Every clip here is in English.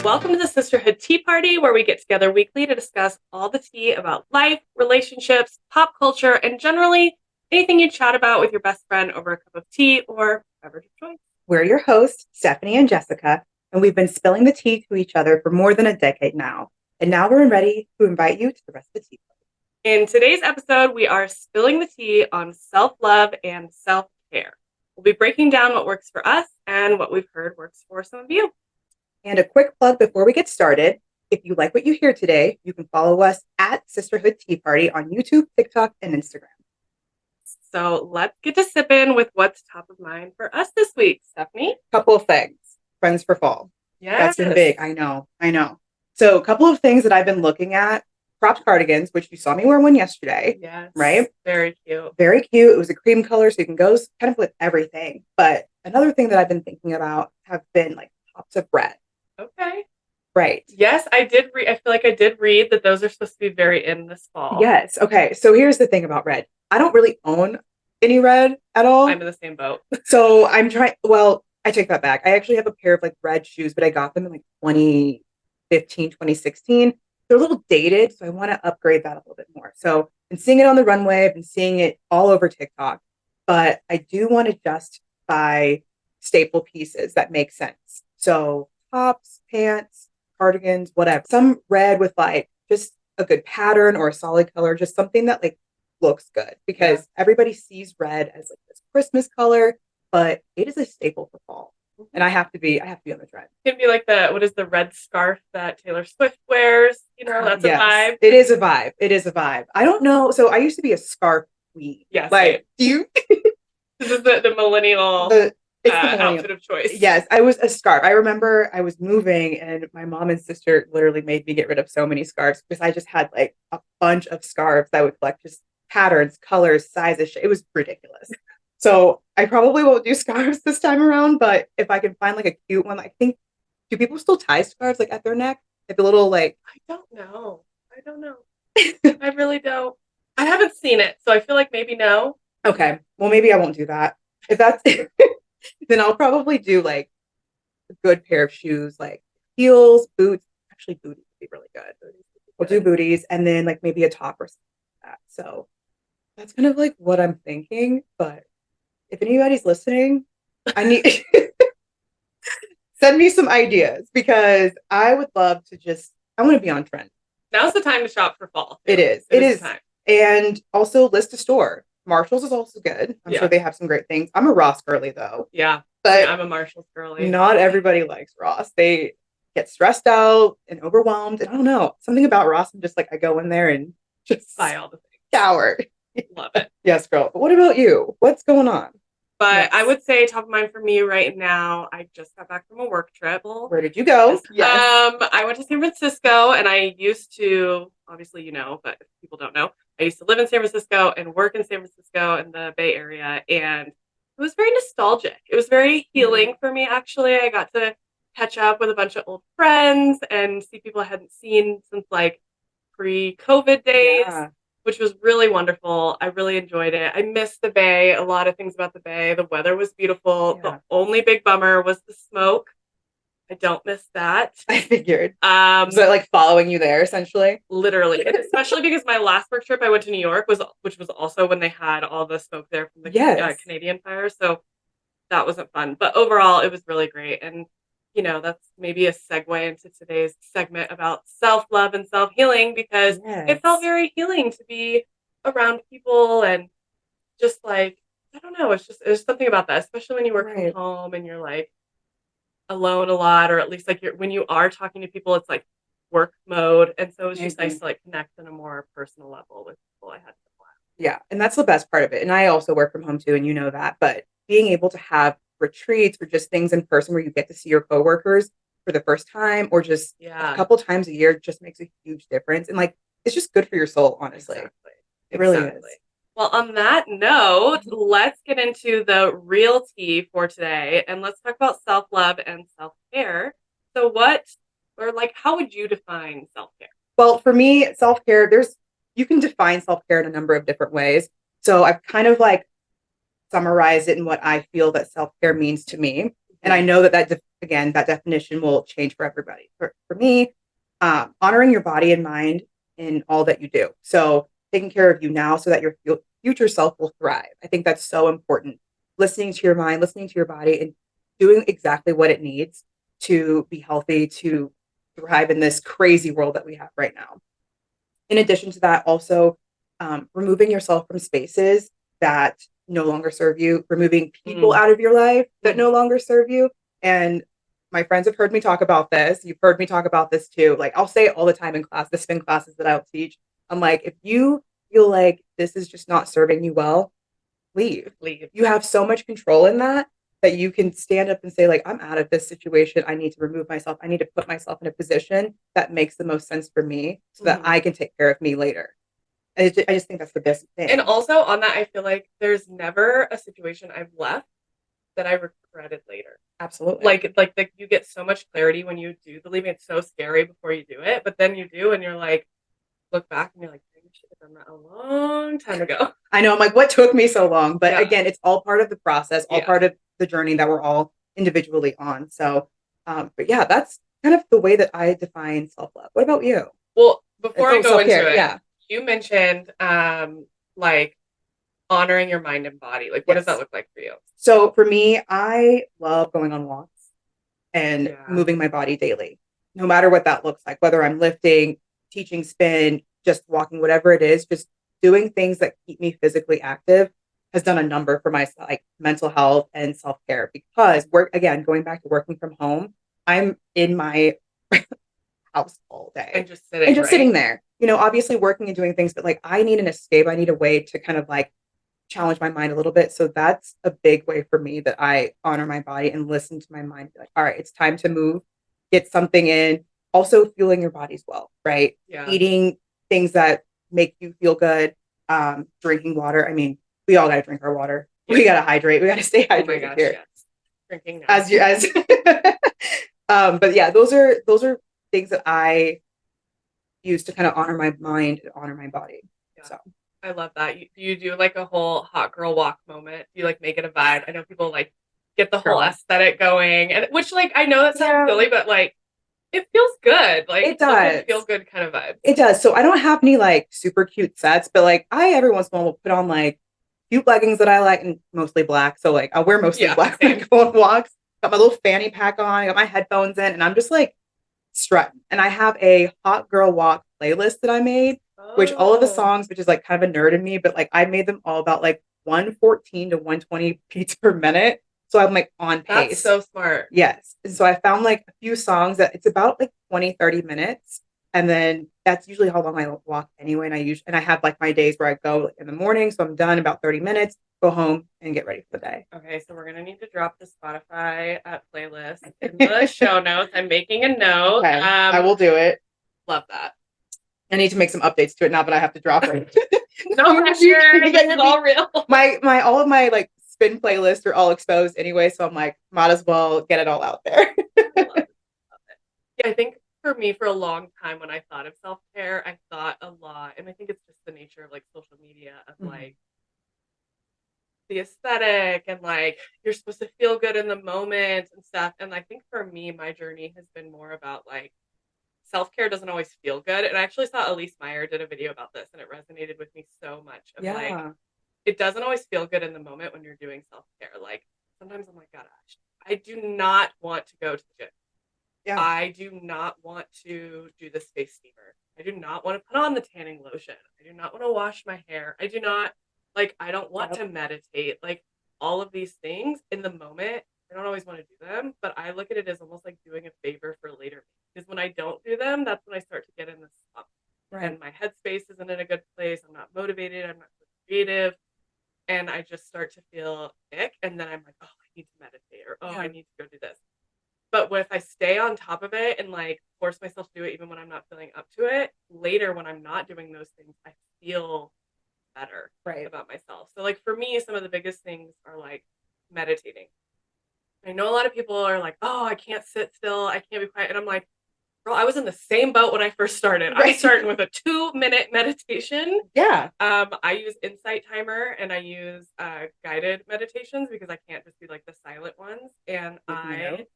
Welcome to the Sisterhood Tea Party, where we get together weekly to discuss all the tea about life, relationships, pop culture, and generally anything you chat about with your best friend over a cup of tea or beverage of choice. We're your hosts, Stephanie and Jessica, and we've been spilling the tea to each other for more than a decade now. And now we're ready to invite you to the rest of the tea party. In today's episode, we are spilling the tea on self-love and self-care. We'll be breaking down what works for us and what we've heard works for some of you. And a quick plug before we get started. If you like what you hear today, you can follow us at Sisterhood Tea Party on YouTube, TikTok, and Instagram. So let's get to sipping with what's top of mind for us this week, Stephanie. Couple of things. Friends for fall. Yes. That's been big. I know. So a couple of things that I've been looking at. Cropped cardigans, which you saw me wear one yesterday. Yes. Right? Very cute. Very cute. It was a cream color, so you can go kind of with everything. But another thing that I've been thinking about have been like tops of bread. Okay. Right. Yes, I did read. I feel like I did read that those are supposed to be very in this fall. Yes. Okay. So here's the thing about red. I don't really own any red at all. I'm in the same boat. So I'm trying. Well, I take that back. I actually have a pair of like red shoes, but I got them in like 2015, 2016. They're a little dated, so I want to upgrade that a little bit more. So I've been seeing it on the runway. I've been seeing it all over TikTok, but I do want to just buy staple pieces that make sense. So tops, pants, cardigans, whatever. Some red with like just a good pattern or a solid color, just something that like looks good, because everybody sees red as like this Christmas color, but it is a staple for fall. And I have to be on the trend. It can be like what is the red scarf that Taylor Swift wears? You know, that's a vibe. It is a vibe. It is a vibe. I don't know. So I used to be a scarf queen. Yes. Like, do you? This is the millennial outfit of choice. Yes, I was a scarf. I remember I was moving and my mom and sister literally made me get rid of so many scarves because I just had like a bunch of scarves that I would collect, just patterns, colors, sizes. It was ridiculous. So I probably won't do scarves this time around, but if I can find like a cute one, I think, do people still tie scarves like at their neck? Like a little like... I don't know. I really don't. I haven't seen it, so I feel like maybe no. Okay. Well, maybe I won't do that. If that's then I'll probably do like a good pair of shoes, like heels, boots. Actually, booties would be really good. We'll do booties and then like maybe a top or something like that. So that's kind of like what I'm thinking. But if anybody's listening, I need send me some ideas, because I would love to I want to be on trend. Now's the time to shop for fall. It is. It is. And also list a store. Marshall's is also good. I'm sure they have some great things. I'm a Ross girly though. Yeah. But I'm a Marshall's girly. Not everybody likes Ross. They get stressed out and overwhelmed. And I don't know. Something about Ross, I'm just like, I go in there and just buy all the things. Shower. Love it. Yes, girl. But what about you? What's going on? But I would say top of mind for me right now, I just got back from a work trip. Where did you go? Yes. I went to San Francisco, and I used to, obviously you know, but if people don't know, I used to live in San Francisco and work in San Francisco in the Bay Area, and it was very nostalgic. It was very healing for me, actually. I got to catch up with a bunch of old friends and see people I hadn't seen since like pre-COVID days. Yeah. Which was really wonderful. I really enjoyed it. I missed the Bay. A lot of things about the Bay. The weather was beautiful. Yeah. The only big bummer was the smoke. I don't miss that. I figured. Was it like following you there, essentially? Literally. And especially because my last work trip I went to New York, which was also when they had all the smoke there from the Canadian fire. So that wasn't fun. But overall, it was really great. And you know, that's maybe a segue into today's segment about self-love and self-healing, because it felt very healing to be around people and just like, I don't know, there's something about that, especially when you work from home and you're like alone a lot, or at least like when you are talking to people, it's like work mode. And so it's just nice to like connect on a more personal level with people I had for a while. Yeah. And that's the best part of it. And I also work from home too, and you know that, but being able to have retreats or just things in person where you get to see your coworkers for the first time or just a couple times a year just makes a huge difference. And like, it's just good for your soul, honestly. Exactly. It really is. Well, on that note, let's get into the real tea for today, and let's talk about self-love and self-care. So how would you define self-care? Well, for me, self-care, you can define self-care in a number of different ways. So I've kind of like summarize it in what I feel that self-care means to me. And I know that again, that definition will change for everybody. For me, honoring your body and mind in all that you do. So taking care of you now so that your future self will thrive. I think that's so important. Listening to your mind, listening to your body, and doing exactly what it needs to be healthy, to thrive in this crazy world that we have right now. In addition to that, also removing yourself from spaces that no longer serve you, removing people out of your life that no longer serve you. And my friends have heard me talk about this. You've heard me talk about this too. Like I'll say it all the time in class, the spin classes that I'll teach. I'm like, if you feel like this is just not serving you well, leave. You have so much control in that you can stand up and say, like, I'm out of this situation. I need to remove myself. I need to put myself in a position that makes the most sense for me so that I can take care of me later. I just think that's the best thing. And also on that, I feel like there's never a situation I've left that I regretted later. Absolutely. Like you get so much clarity when you do the leaving. It's so scary before you do it, but then you do, and you're like, look back and you're like, I should have done that a long time ago. I know. I'm like, what took me so long? But again, it's all part of the process, all part of the journey that we're all individually on. So, but yeah, that's kind of the way that I define self-love. What about you? Well, before I go into it, you mentioned like honoring your mind and body. Like, what does that look like for you? So for me, I love going on walks and moving my body daily, no matter what that looks like, whether I'm lifting, teaching spin, just walking, whatever it is, just doing things that keep me physically active has done a number for my like mental health and self-care. Because going back to working from home, I'm in my house all day and just sitting there, obviously working and doing things, but like I need an escape. I need a way to kind of like challenge my mind a little bit. So that's a big way for me that I honor my body and listen to my mind. Be like, all right, it's time to move, get something in. Also fueling your bodies well, right? Yeah. Eating things that make you feel good. Drinking water. I mean, we all got to drink our water. Yeah. We got to hydrate. We got to stay hydrated. Oh my gosh, here. Yes. Drinking now. But yeah, those are things that I use to kind of honor my mind and honor my body. Yeah. So I love that. You do like a whole hot girl walk moment. You like make it a vibe. I know people like get the whole aesthetic going, and which like I know that sounds silly, but like it feels good. Like it does feel good kind of vibe. It does. So I don't have any like super cute sets, but like I every once in a while will put on like cute leggings that I like, and mostly black. So like I'll wear mostly black when I go on walks. Got my little fanny pack on, I got my headphones in, and I'm just like strutting. And I have a hot girl walk playlist that I made, which all of the songs, which is like kind of a nerd in me, but like I made them all about like 114 to 120 beats per minute. So I'm like on pace. That's so smart. Yes. And so I found like a few songs that it's about like 20, 30 minutes. And then that's usually how long I walk anyway. And I have like my days where I go like, in the morning. So I'm done about 30 minutes, go home and get ready for the day. Okay. So we're going to need to drop the Spotify playlist in the show notes. I'm making a note. Okay. I will do it. Love that. I need to make some updates to it now, but I have to drop it. No pressure. It's all real. My all of my like spin playlists are all exposed anyway. So I'm like, might as well get it all out there. Love it. Yeah, I think for me, for a long time, when I thought of self-care, I thought a lot, and I think it's just the nature of like social media of like the aesthetic and like you're supposed to feel good in the moment and stuff. And I think for me, my journey has been more about like self-care doesn't always feel good. And I actually saw Elise Meyer did a video about this, and it resonated with me so much. Of like, it doesn't always feel good in the moment when you're doing self-care. Like sometimes I'm like, God, I do not want to go to the gym. Yeah. I do not want to do the face steamer. I do not want to put on the tanning lotion. I do not want to wash my hair. I don't want to meditate. Like all of these things in the moment, I don't always want to do them, but I look at it as almost like doing a favor for later. Because when I don't do them, that's when I start to get in this slump. Right. And my headspace isn't in a good place. I'm not motivated. I'm not creative. And I just start to feel ick. And then I'm like, oh, I need to meditate, or I need to go do this. But if I stay on top of it and like force myself to do it, even when I'm not feeling up to it, later when I'm not doing those things, I feel better about myself. So like for me, some of the biggest things are like meditating. I know a lot of people are like, oh, I can't sit still. I can't be quiet. And I'm like, Girl, I was in the same boat when I first started. I started with a 2-minute meditation. Yeah. I use Insight Timer and I use guided meditations because I can't just do like the silent ones. And I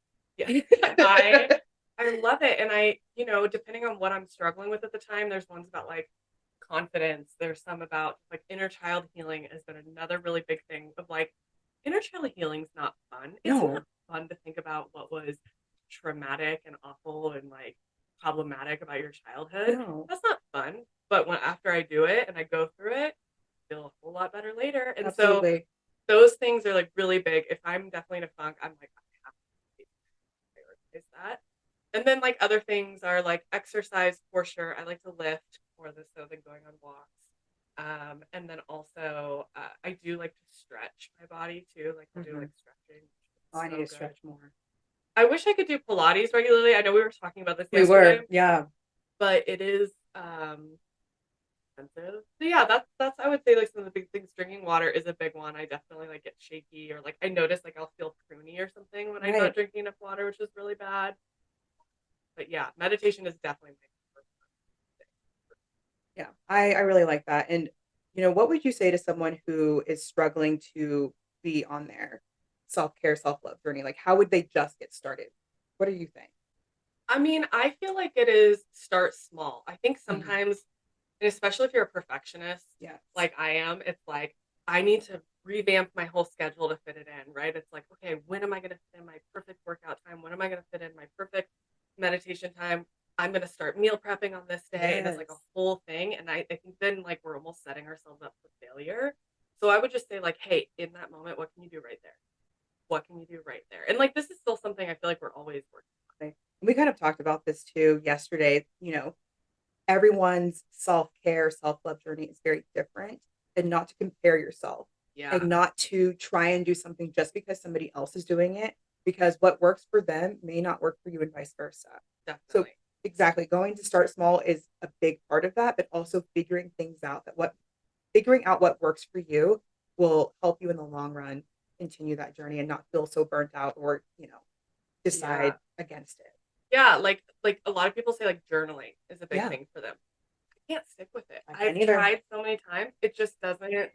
love it. And I, depending on what I'm struggling with at the time, there's ones about like confidence. There's some about like inner child healing has been another really big thing of like inner child healing's not fun. It's not fun to think about what was traumatic and awful and like problematic about your childhood. No. That's not fun. But after I do it and I go through it, I feel a whole lot better later. And so those things are like really big. If I'm definitely in a funk, I'm like, I have to prioritize that. And then like other things are like exercise for sure. I like to lift more so than going on walks. And then also I do like to stretch my body too. Like to do like stretching. I need to stretch more. I wish I could do Pilates regularly. I know we were talking about this yesterday. We were, yeah. But it is expensive. So yeah, that's I would say like some of the big things. Drinking water is a big one. I definitely like get shaky or like I notice like I'll feel pruny or something when I'm not drinking enough water, which is really bad. But yeah, meditation is definitely my favorite thing. Yeah, I really like that. And what would you say to someone who is struggling to be on their self-care, self-love journey? Like, how would they just get started? What do you think? I mean, I feel like it is start small. I think sometimes, and especially if you're a perfectionist, like I am, it's like, I need to revamp my whole schedule to fit it in, right? It's like, okay, when am I going to fit in my perfect workout time? When am I going to fit in my perfect meditation time? I'm going to start meal prepping on this day. And it's like a whole thing. And I think then like we're almost setting ourselves up for failure. So I would just say like, hey, in that moment, what can you do right there? What can you do right there? And like, this is still something I feel like we're always working on. We kind of talked about this too yesterday. Everyone's self-care, self-love journey is very different, and not to compare yourself. Yeah. And not to try and do something just because somebody else is doing it, because what works for them may not work for you and vice versa. Definitely. So exactly. Going to start small is a big part of that, but also figuring things out figuring out what works for you will help you in the long run continue that journey and not feel so burnt out or, decide against it. Yeah. Like a lot of people say like journaling is a big thing for them. I can't stick with it. I've tried so many times. It just doesn't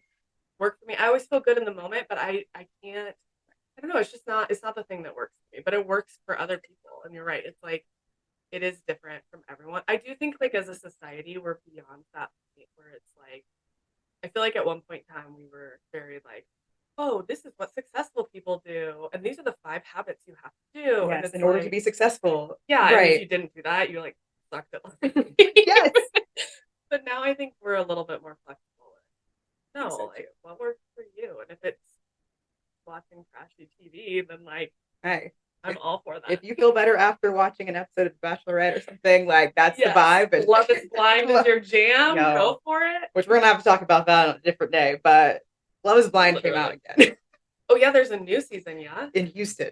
work for me. I always feel good in the moment, but I can't, I don't know. It's not the thing that works for me, but it works for other people. And you're right. It's like, it is different from everyone. I do think like as a society, we're beyond that point where it's like, I feel like at one point in time, we were very like, oh, this is what successful people do. And these are the 5 habits you have to do. Yes, in order to be successful. Yeah. Right. And if you didn't do that, you like sucked at life. Yes. But now I think we're a little bit more flexible. No, like what works for you? And if it's watching trashy TV, then like, hey, I'm all for that. If you feel better after watching an episode of The Bachelorette or something, like that's the vibe. And Love is Blind is your jam. Go for it. Which we're gonna have to talk about that on a different day. But Love is Blind came out again. Oh yeah, there's a new season, in Houston.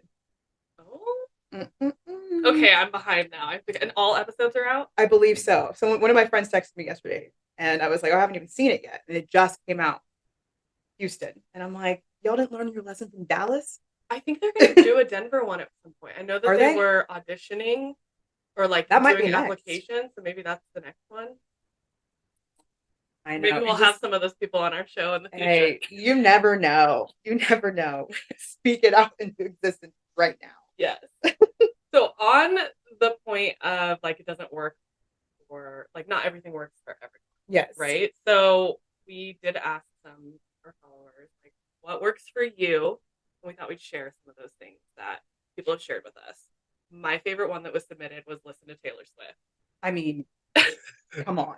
Oh. Okay, I'm behind now. I think, and all episodes are out. I believe so. So one of my friends texted me yesterday, and I was like, I haven't even seen it yet, and it just came out. Houston, and I'm like, y'all didn't learn your lesson from Dallas? I think they're going to do a Denver one at some point. I know that they were auditioning or like that might doing be applications, so maybe that's the next one. I know. Maybe we'll have some of those people on our show in the future. Hey, you never know. You never know. Speak it out into existence right now. Yes. So on the point of like it doesn't work for like not everything works for everyone. Yes. Right. So we did ask some of our followers like what works for you. And we thought we'd share some of those things that people have shared with us. My favorite one that was submitted was listen to Taylor Swift. I mean, come on.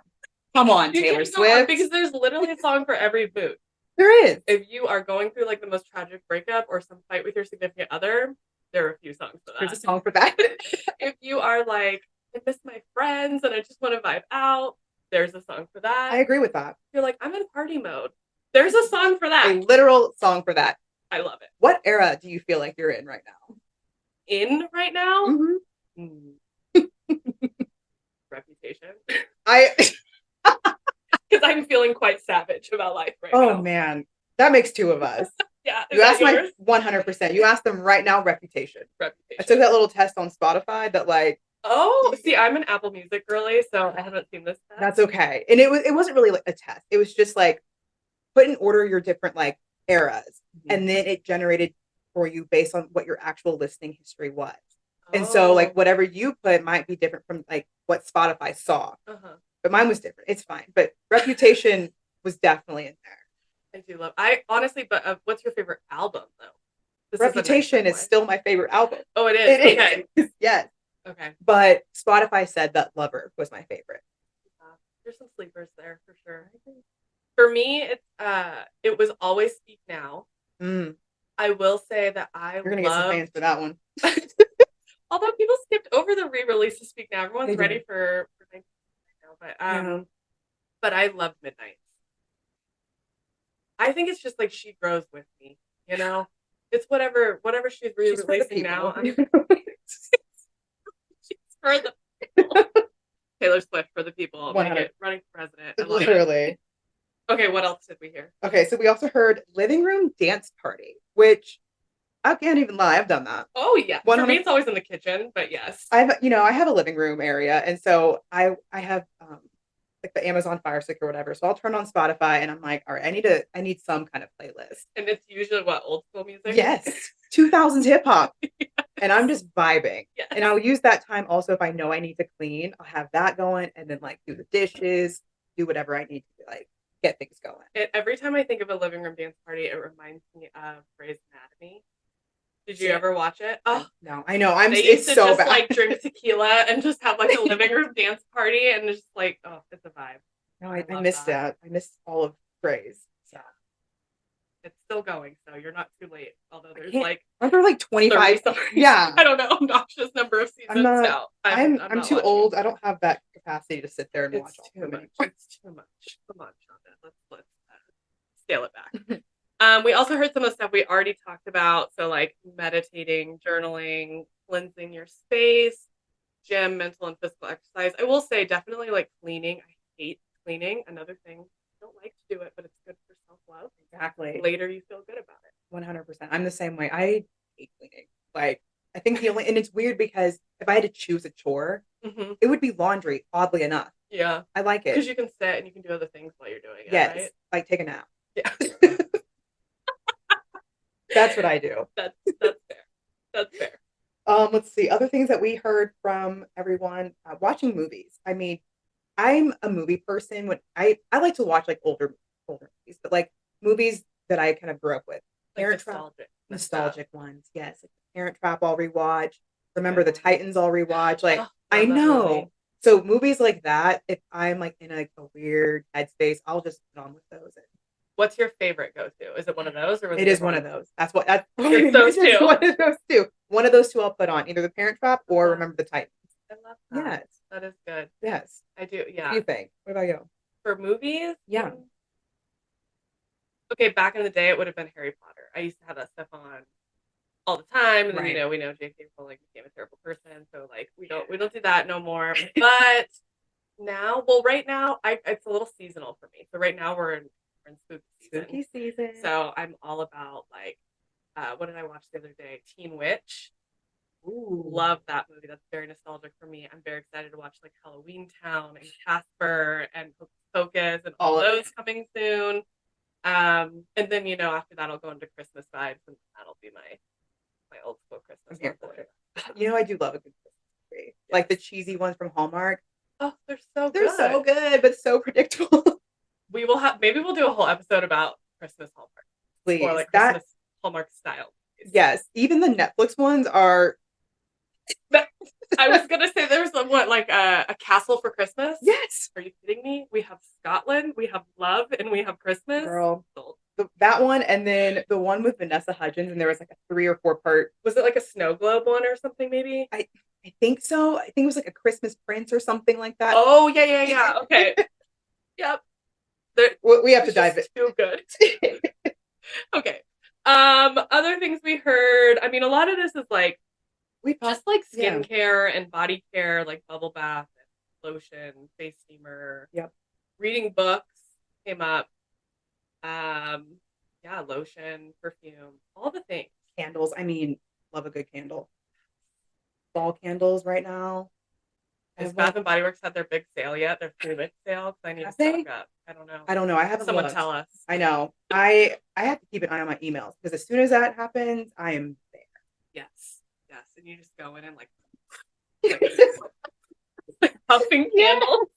Come on, Taylor Swift. Because there's literally a song for every mood. There is. If you are going through like the most tragic breakup or some fight with your significant other, there are a few songs for that. There's a song for that. If you are like, I miss my friends and I just want to vibe out, there's a song for that. I agree with that. If you're like, I'm in party mode, there's a song for that. A literal song for that. I love it. What era do you feel like you're in right now? In right now? Mm-hmm. Reputation. Because I'm feeling quite savage about life right now. Oh man, that makes 2 of us. Yeah. You asked my 100%. You asked them right now. Reputation. Reputation. I took that little test on Spotify that like Oh, see, I'm an Apple Music girly, so I haven't seen this test. That's okay. And it wasn't really like a test. It was just like put in order your different like eras, and then it generated for you based on what your actual listening history was. And so like whatever you put might be different from like what Spotify saw. But mine was different. It's fine. But Reputation was definitely in there. I do love. I honestly, but what's your favorite album though? This Reputation is still my favorite album. Oh, it is. Okay. Yes. Okay. But Spotify said that Lover was my favorite. There's some sleepers there for sure. For me, it was Always Speak Now. I will say that You're gonna get some fans for that one. Although people skipped over the re-release of Speak Now, everyone's ready for right now. But I love Midnight. I think it's just like she grows with me, you know. It's whatever she's re-releasing now. She's for the people. Taylor Swift for the people. Running for president. Literally. Okay, what else did we hear? Okay, so we also heard Living Room Dance Party, which I can't even lie, I've done that. Oh yeah. For me, it's always in the kitchen, but yes. I have a living room area, and so I have like the Amazon Fire Stick or whatever. So I'll turn on Spotify, and I'm like, all right, I need some kind of playlist. And it's usually what, old school music? Yes, 2000s hip hop. Yes. And I'm just vibing. Yes. And I'll use that time also if I know I need to clean. I'll have that going, and then like do the dishes, do whatever I need to like get things going. Every time I think of a living room dance party, it reminds me of Grey's Anatomy. Did you ever watch it? Oh no, I know. They used to so just bad. Like drink tequila and just have like a living room dance party, and just like, oh, it's a vibe. No, I missed that. I missed all of Grey's. So it's still going, so you're not too late. Although there's aren't there like 25? Yeah, I don't know, obnoxious number of seasons now. I'm too old. I don't have that capacity to sit there and watch all too much. It's too much. Come on, Shonda. Let's scale it back. We also heard some of the stuff we already talked about. So like meditating, journaling, cleansing your space, gym, mental and physical exercise. I will say definitely like cleaning. I hate cleaning. Another thing, I don't like to do it, but it's good for self-love. Exactly. Later you feel good about it. 100%. I'm the same way. I hate cleaning. Like I think and it's weird because if I had to choose a chore, it would be laundry, oddly enough. Yeah. I like it. Because you can sit and you can do other things while you're doing it. Yes. Right? Like take a nap. Yeah. That's what I do. That's fair. That's fair. Let's see. Other things that we heard from everyone, watching movies. I mean, I'm a movie person. When I like to watch like older movies, but like movies that I kind of grew up with. Like nostalgic ones. Yes. Like Parent Trap I'll rewatch. Remember the Titans I'll rewatch. Like I know. So movies like that, if I'm like in a weird headspace, I'll just put on with those. What's your favorite go-to? Is it one of those, or it is one of those? That's what. That's those two. One of those two. One of those two I'll put on either the Parent Trap or Remember the Titans. I love that. Yes, that is good. Yes, I do. Yeah. What do you think? What about you? For movies? Yeah. Okay, back in the day, it would have been Harry Potter. I used to have that stuff on all the time, and then we know J.K. Rowling became a terrible person, so like we don't do that no more. But now, right now, it's a little seasonal for me. So right now we're in spooky season. So I'm all about like, what did I watch the other day? Teen Witch. Ooh, love that movie. That's very nostalgic for me. I'm very excited to watch like Halloween Town and Casper and Hocus Pocus and all those coming soon. And then after that I'll go into Christmas vibes, and that'll be my old school Christmas. I do love a good Christmas movie. Yes. Like the cheesy ones from Hallmark. Oh, they're so good, but so predictable. Maybe we'll do a whole episode about Christmas Hallmark. Please. Or like Christmas Hallmark style. Yes. Even the Netflix ones are. I was going to say there's like a Castle for Christmas. Yes. Are you kidding me? We have Scotland, we have Love, and we have Christmas. Girl. That one, and then the one with Vanessa Hudgens, and there was like a 3 or 4 part. Was it like a snow globe one or something maybe? I think so. I think it was like a Christmas Prince or something like that. Oh, yeah. Okay. Yep. We have to dive in. Too good. Okay. Other things we heard. I mean, a lot of this is like just like skincare and body care, like bubble bath, and lotion, face steamer. Yep. Reading books came up. Lotion, perfume, all the things. Candles. I mean, love a good candle. Fall candles right now. Has Bath and Body Works had their big sale yet? Their 3-week sale? Because I need to stock up. I don't know. I don't know. I haven't Someone looked. tell us. I know. I have to keep an eye on my emails because as soon as that happens, I am there. Yes. Yes. And you just go in and like puffing candles.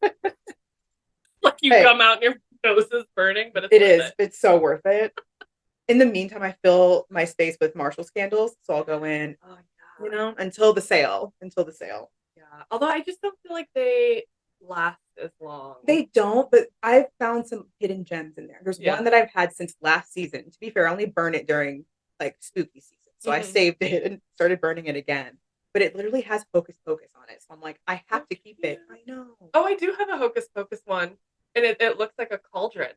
Like you come out and your nose is burning, but it's so worth it. In the meantime, I fill my space with Marshall's candles, so I'll go in, until the sale. Yeah. Although I just don't feel like they last as long. They don't, but I've found some hidden gems in there. There's one that I've had since last season. To be fair, I only burn it during like spooky season. So I saved it and started burning it again. But it literally has Hocus Pocus on it. So I'm like, I have to keep it. I know. Oh, I do have a Hocus Pocus one. And it looks like a cauldron.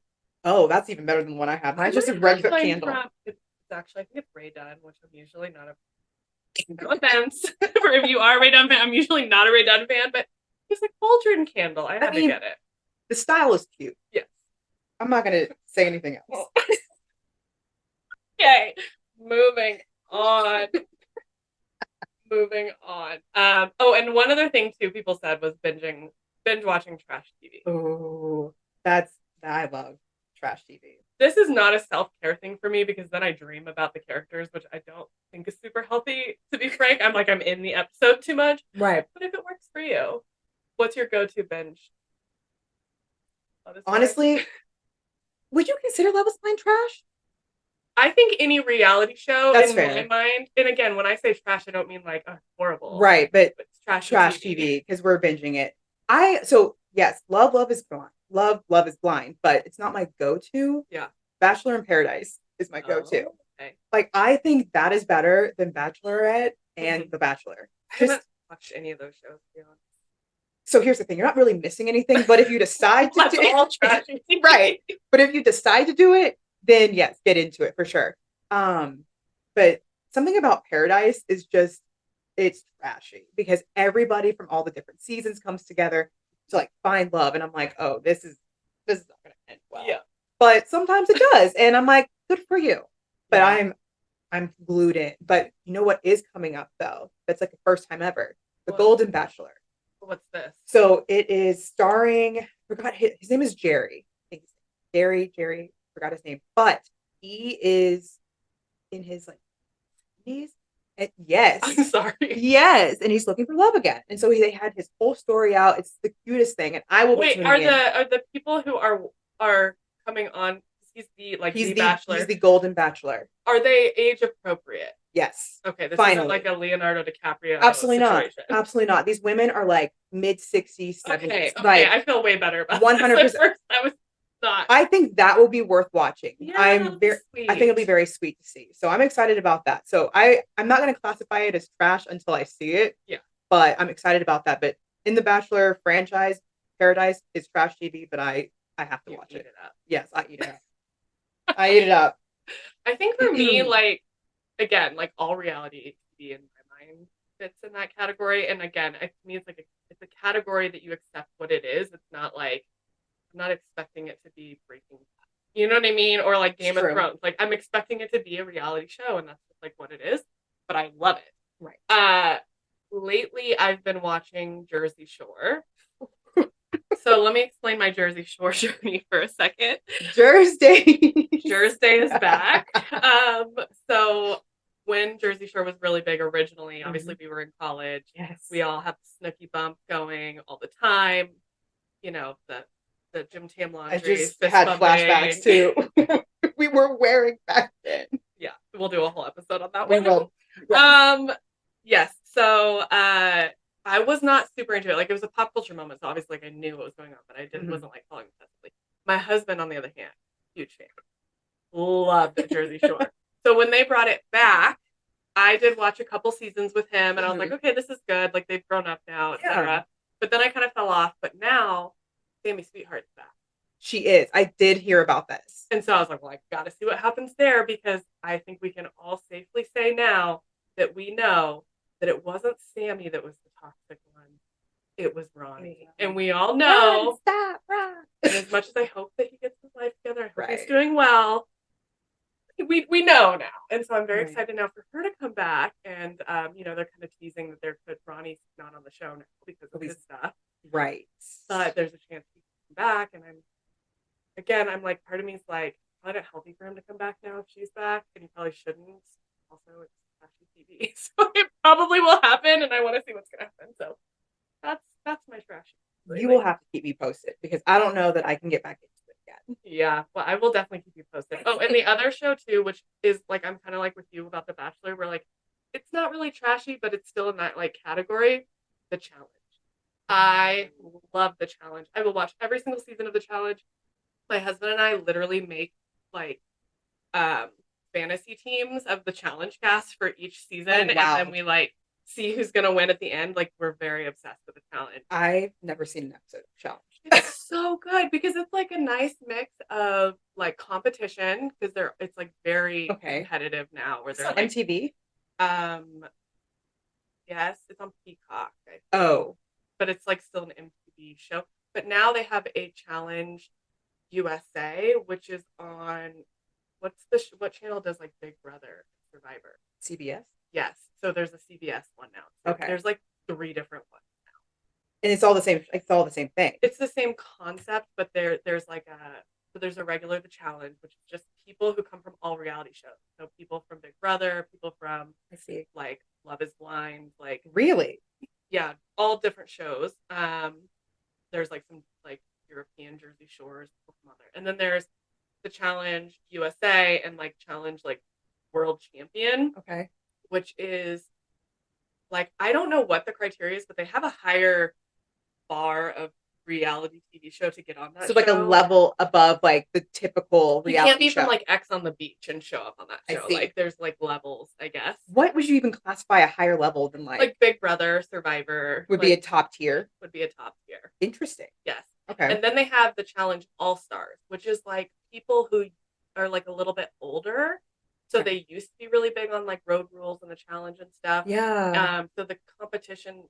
Oh, that's even better than the one I have. Mine's just a regular candle. It's actually, I think it's Ray Dunn, which I'm usually not no offense for if you are a Ray Dunn fan. I'm usually not a Ray Dunn fan, but it's a cauldron candle. I had to get it. The style is cute. Yes. I'm not going to say anything else. Okay. Moving on. Oh, and one other thing too people said was binge watching trash TV. Oh, I love trash TV. This is not a self-care thing for me because then I dream about the characters, which I don't think is super healthy, to be frank. I'm in the episode too much. Right. But if it works for you, what's your go-to binge? Honestly, would you consider Love is Blind trash? I think any reality show That's in fair. my mind, and again, when I say trash, I don't mean like horrible. Right, but it's trash TV because we're binging it. Yes, Love is Blind. Love is Blind, but it's not my go-to. Yeah. Bachelor in Paradise is my go-to. Okay. Like, I think that is better than Bachelorette and The Bachelor. I haven't watched any of those shows, to be honest. So here's the thing, you're not really missing anything, but if you decide to do it, right. But if you decide to do it, then yes, get into it for sure. But something about Paradise is just, it's trashy because everybody from all the different seasons comes together to like find love. And I'm like, oh, this is not gonna end well. Yeah. But sometimes it does. And I'm like, good for you. But I'm glued in. But you know what is coming up though? That's like the first time ever. The Golden Bachelor. What's this? So it is starring, forgot his name is Jerry. I think Jerry, forgot his name. But he is in his like 70s. Yes. I'm sorry. Yes. And he's looking for love again. And so they had his whole story out. It's the cutest thing. And I will wait, are the people who are coming on, he's the Bachelor. He's the Golden Bachelor. Are they age appropriate? Yes. Okay, this isn't like a Leonardo DiCaprio. Absolutely situation. not. Absolutely not. These women are like mid-60s, 70s. Okay, like, I feel way better about 100%. This. I was not. I think that will be worth watching. Yeah, I think it'll be very sweet to see. So I'm excited about that. So I'm not going to classify it as trash until I see it. Yeah. But I'm excited about that. But in the Bachelor franchise, Paradise is trash TV, but I have to watch it. Yes, I eat it up. I eat it up. I think for me, again, all reality TV in my mind fits in that category. And again, to me, it's it's a category that you accept what it is. It's not like I'm not expecting it to be Breaking Bad. You know what I mean? Or like Game of Thrones. Like I'm expecting it to be a reality show, and that's just like what it is. But I love it. Right. Lately, I've been watching Jersey Shore. So let me explain my Jersey Shore journey for a second. Jersey is back. So when Jersey Shore was really big originally, obviously we were in college. Yes. We all have the Snooki bump going all the time. You know, the Jim Tam laundry. I just had flashbacks too. We were wearing back then. Yeah, we'll do a whole episode on that one. Will. Yes. So I was not super into it. Like it was a pop culture moment, so obviously I knew what was going on, but I wasn't following obsessively. My husband, on the other hand, huge fan. Loved Jersey Shore. So when they brought it back, I did watch a couple seasons with him, and I was like, okay, this is good. Like they've grown up now, etc. But then I kind of fell off. But now, Sammy Sweetheart's back. She is. I did hear about this. And so I was like, well, I got to see what happens there because I think we can all safely say now that we know that it wasn't Sammy that was the toxic one. It was Ronnie. Yeah. And we all know. Stop, Ron. And as much as I hope that he gets his life together, I hope he's doing well. we know now, and so I'm very excited now for her to come back. And they're kind of teasing that Ronnie's not on the show now because of his stuff, right? But there's a chance he can come back, and I'm like, part of me is like, probably not healthy for him to come back now if she's back, and he probably shouldn't. Also, it's trashy TV, so it probably will happen, and I want to see what's gonna happen. So that's my trashy. You will have to keep me posted because I don't know that I can get back into it yet. Yeah, well, I will definitely keep you posted. Oh, and the other show too, which is like, I'm kind of like with you about The Bachelor, where like it's not really trashy, but it's still in that like category. The Challenge. I love The Challenge. I will watch every single season of The Challenge. My husband and I literally make like fantasy teams of the Challenge cast for each season, and then we like see who's gonna win at the end. Like, we're very obsessed with The Challenge. I've never seen an episode of Challenge. It's so good because it's like a nice mix of like competition, because it's like very competitive now, where they're on like MTV. Yes, it's on Peacock. Oh, but it's like still an MTV show. But now they have a Challenge USA, which is on what channel does like Big Brother, Survivor? CBS. Yes, so there's a CBS one now. So there's like 3 different ones now, and it's all the same. It's all the same thing. It's the same concept, but there's a regular The Challenge, which is just people who come from all reality shows. So people from Big Brother, people from like Love Is Blind, like really, yeah, all different shows. There's like some like European Jersey Shores, people from other, and then there's the Challenge USA and like Challenge like World Champion. Okay. Which is like, I don't know what the criteria is, but they have a higher bar of reality TV show to get on that. So like a level above like the typical reality show. You can't be from like X on the Beach and show up on that show. Like, there's like levels, I guess. What would you even classify a higher level than like Big Brother, Survivor would be a top tier? Would be a top tier. Interesting. Yes. Okay. And then they have the Challenge All Stars, which is like people who are like a little bit older. So they used to be really big on like road rules and the challenge and stuff. Yeah. So the competition,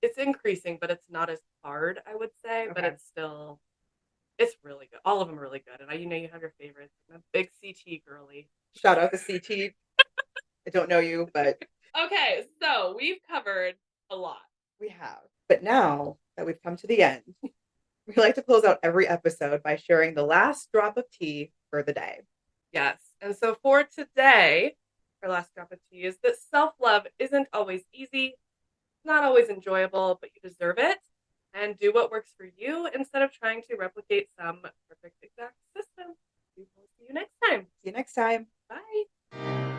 it's increasing, but it's not as hard, I would say. But it's really good. All of them are really good. And you have your favorites. I'm a big CT girly. Shout out to CT. I don't know you, but okay. So we've covered a lot. We have. But now that we've come to the end, we like to close out every episode by sharing the last drop of tea for the day. Yes. And so for today, our last drop of tea is that self-love isn't always easy, not always enjoyable, but you deserve it. And do what works for you instead of trying to replicate some perfect exact system. We will see you next time. See you next time. Bye.